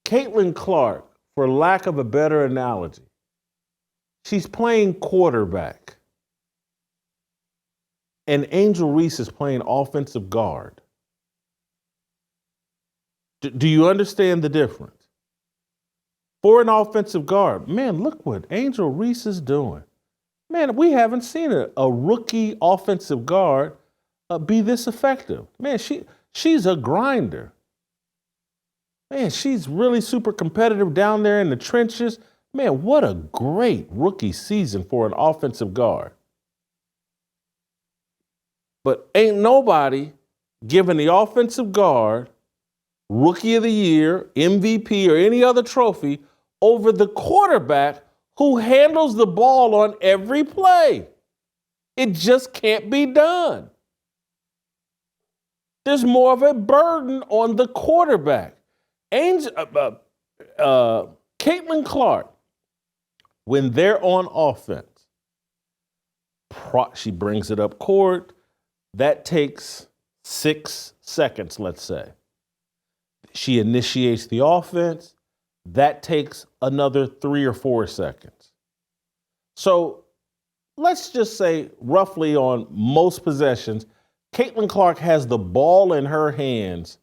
A: Caitlin Clark, for lack of a better analogy, she's playing quarterback. And Angel Reese is playing offensive guard. Do you understand the difference? For an offensive guard, man, look what Angel Reese is doing. Man, we haven't seen a rookie offensive guard be this effective. Man, she's a grinder. Man, she's really super competitive down there in the trenches. Man, what a great rookie season for an offensive guard. But ain't nobody giving the offensive guard Rookie of the Year, MVP, or any other trophy over the quarterback who handles the ball on every play. It just can't be done. There's more of a burden on the quarterback. Caitlin Clark, when they're on offense, she brings it up court. That takes 6 seconds, let's say. She initiates the offense. That takes another 3 or 4 seconds. So let's just say roughly on most possessions, Caitlin Clark has the ball in her hands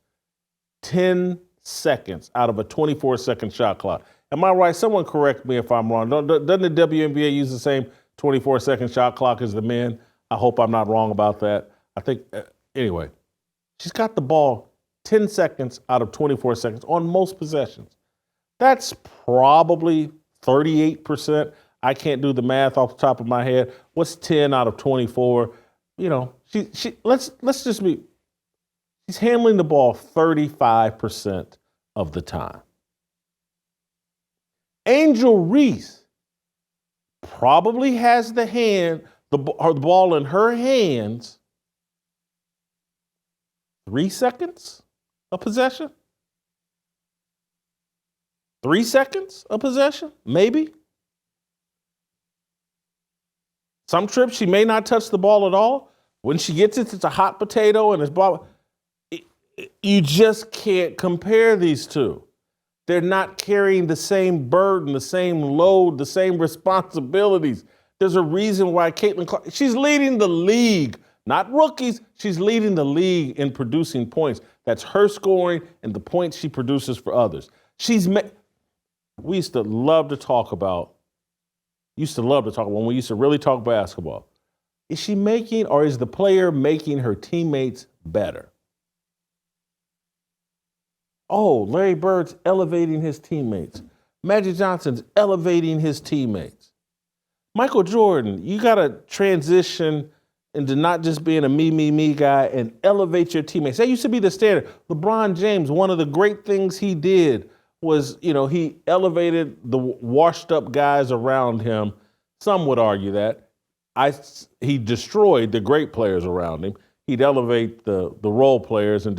A: 10 seconds out of a 24-second shot clock. Am I right? Someone correct me if I'm wrong. Doesn't the WNBA use the same 24-second shot clock as the men? I hope I'm not wrong about that. I think, anyway, she's got the ball 10 seconds out of 24 seconds on most possessions. That's probably 38%. I can't do the math off the top of my head. What's 10 out of 24? You know, let's just be, she's handling the ball 35% of the time. Angel Reese probably has the ball in her hands 3 seconds a possession? 3 seconds a possession? Maybe. Some trips she may not touch the ball at all. When she gets it, it's a hot potato and it's ball. You just can't compare these two. They're not carrying the same burden, the same load, the same responsibilities. There's a reason why Caitlin Clark, she's leading the league, not rookies. She's leading the league in producing points. That's her scoring and the points she produces for others. We used to love to talk about when we used to really talk basketball. Is she making, or is the player making her teammates better? Oh, Larry Bird's elevating his teammates. Magic Johnson's elevating his teammates. Michael Jordan, you got to transition into not just being a me guy and elevate your teammates. That used to be the standard. LeBron James, one of the great things he did was, he elevated the washed up guys around him. Some would argue that. He destroyed the great players around him. He'd elevate the role players and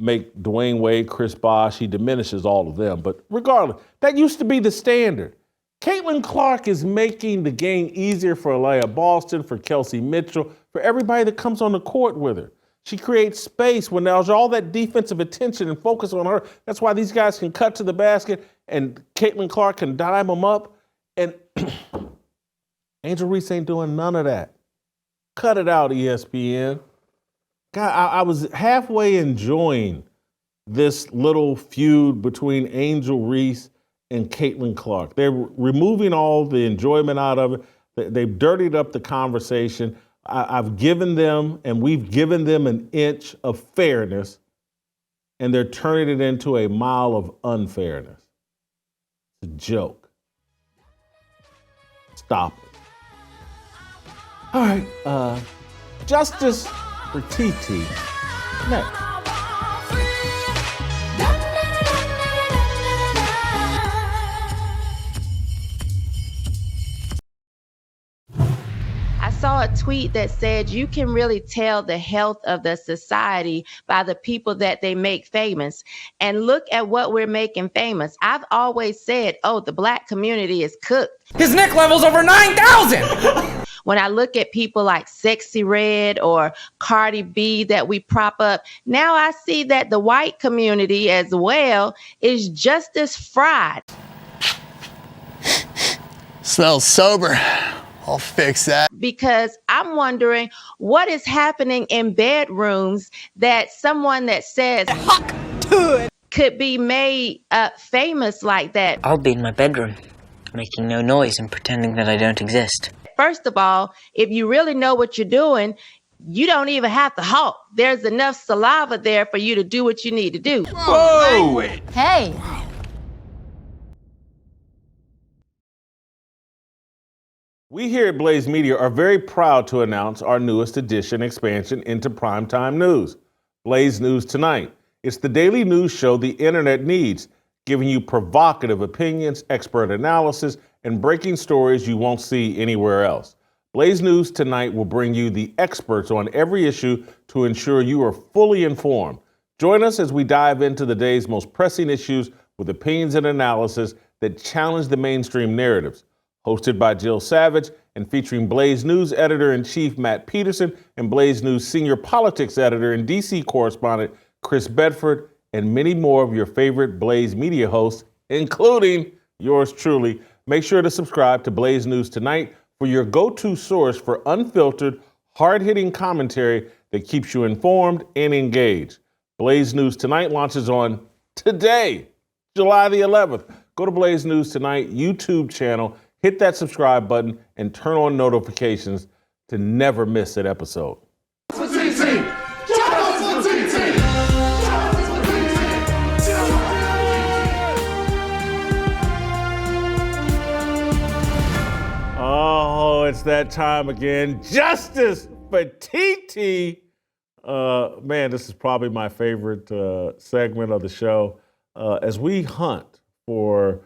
A: make Dwayne Wade, Chris Bosh. He diminishes all of them. But regardless, that used to be the standard. Caitlin Clark is making the game easier for Aliyah Boston, for Kelsey Mitchell, for everybody that comes on the court with her. She creates space when there's all that defensive attention and focus on her. That's why these guys can cut to the basket and Caitlin Clark can dime them up. And Angel Reese ain't doing none of that. Cut it out, ESPN. God, I was halfway enjoying this little feud between Angel Reese and Caitlin Clark. They're removing all the enjoyment out of it. They've dirtied up the conversation. I've given them, and we've given them an inch of fairness, and they're turning it into a mile of unfairness. It's a joke. Stop it. All right, justice for TT next.
G: I saw a tweet that said you can really tell the health of the society by the people that they make famous. And look at what we're making famous. I've always said, the Black community is cooked.
H: His neck level's over 9,000.
G: When I look at people like Sexy Red or Cardi B that we prop up, now I see that the white community as well is just as fried.
I: Smells sober. I'll fix that.
G: Because I'm wondering what is happening in bedrooms that someone that says could be made famous like that.
J: I'll be in my bedroom, making no noise and pretending that I don't exist.
G: First of all, if you really know what you're doing, you don't even have to halt. There's enough saliva there for you to do what you need to do.
I: Whoa!
G: Hey.
A: We here at Blaze Media are very proud to announce our newest edition expansion into primetime news, Blaze News Tonight. It's the daily news show the internet needs, giving you provocative opinions, expert analysis, and breaking stories you won't see anywhere else. Blaze News Tonight will bring you the experts on every issue to ensure you are fully informed. Join us as we dive into the day's most pressing issues with opinions and analysis that challenge the mainstream narratives. Hosted by Jill Savage and featuring Blaze News Editor-in-Chief Matt Peterson and Blaze News Senior Politics Editor and DC correspondent Chris Bedford, and many more of your favorite Blaze media hosts, including yours truly. Make sure to subscribe to Blaze News Tonight for your go-to source for unfiltered, hard-hitting commentary that keeps you informed and engaged. Blaze News Tonight launches on today, July the 11th. Go to Blaze News Tonight YouTube channel, hit that subscribe button, and turn on notifications to never miss an episode. Oh, it's that time again. Justice for TT. Man, this is probably my favorite segment of the show. As we hunt for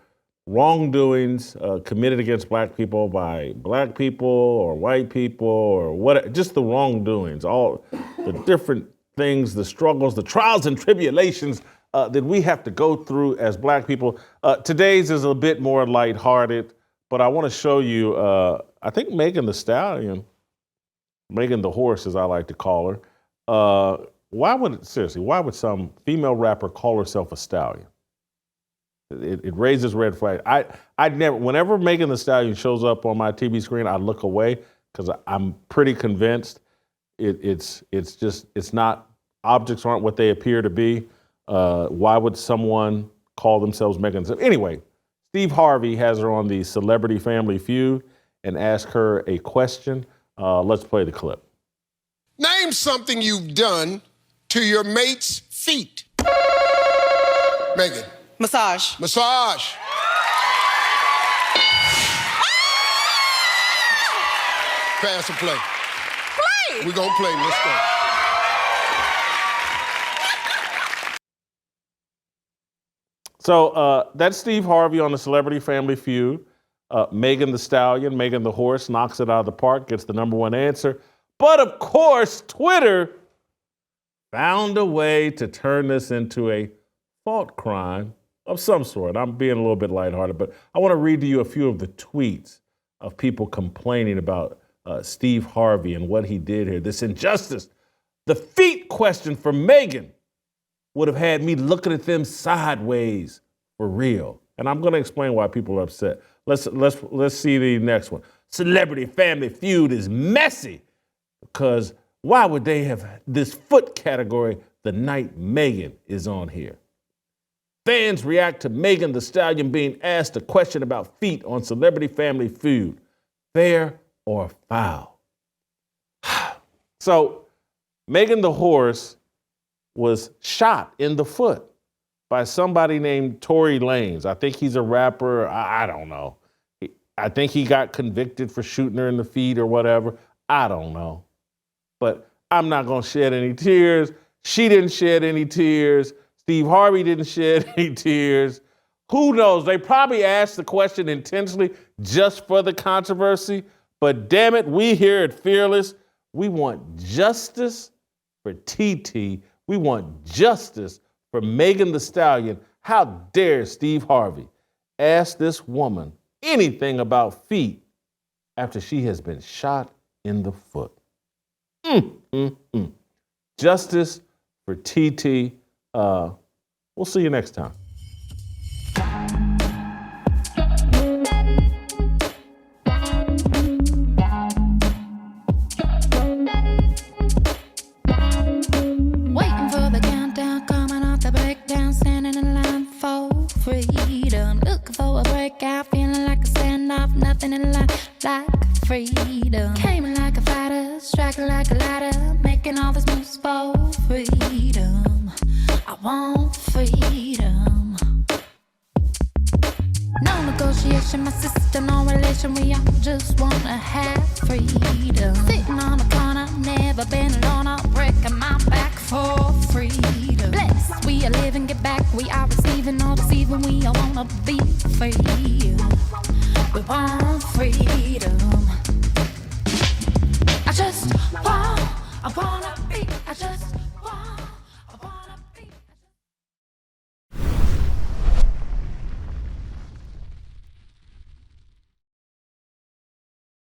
A: wrongdoings committed against black people by black people or white people or what, just the wrongdoings, all the different things, the struggles, the trials and tribulations that we have to go through as black people. Today's is a bit more lighthearted, but I want to show you, I think Megan Thee Stallion, Megan the Horse as I like to call her, why would some female rapper call herself a stallion? It raises red flags. Whenever Megan Thee Stallion shows up on my TV screen, I look away because I'm pretty convinced it's not, objects aren't what they appear to be. Why would someone call themselves Megan? Anyway, Steve Harvey has her on the Celebrity Family Feud and ask her a question. Let's play the clip.
K: Name something you've done to your mate's feet. Megan.
L: Massage.
K: Massage. Pass or play?
L: Play.
K: We're gonna play. Let's go.
A: So that's Steve Harvey on the Celebrity Family Feud. Megan Thee Stallion, Megan the Horse, knocks it out of the park, gets the #1 answer. But of course, Twitter found a way to turn this into a thought crime of some sort. I'm being a little bit lighthearted, but I want to read to you a few of the tweets of people complaining about Steve Harvey and what he did here, this injustice. The feet question for Megan would have had me looking at them sideways for real. And I'm going to explain why people are upset. Let's see the next one. Celebrity Family Feud is messy because why would they have this foot category the night Megan is on here? Fans react to Megan Thee Stallion being asked a question about feet on Celebrity Family Feud. Fair or foul? So Megan the Horse was shot in the foot by somebody named Tory Lanez. I think he's a rapper. I don't know. I think he got convicted for shooting her in the feet or whatever. I don't know. But I'm not going to shed any tears. She didn't shed any tears. Steve Harvey didn't shed any tears. Who knows? They probably asked the question intentionally just for the controversy. But damn it, we here at Fearless, we want justice for TT. We want justice for Megan Thee Stallion. How dare Steve Harvey ask this woman anything about feet after she has been shot in the foot? Justice for TT. We'll see you next time.
M: Waiting for the countdown, coming off the breakdown, standing in line for freedom. Looking for a breakout, feeling like a standoff, nothing in life like freedom. Came in like a fighter, striking like a ladder, making all these moves for freedom. I want freedom. No negotiation, my sister, no relation. We all just wanna have freedom. Sitting on a corner, never been alone. I'm breaking my back for freedom. Blessed, we are living, get back. We are receiving, all deceiving. We all wanna be free. We want freedom. I just want, I wanna be, I just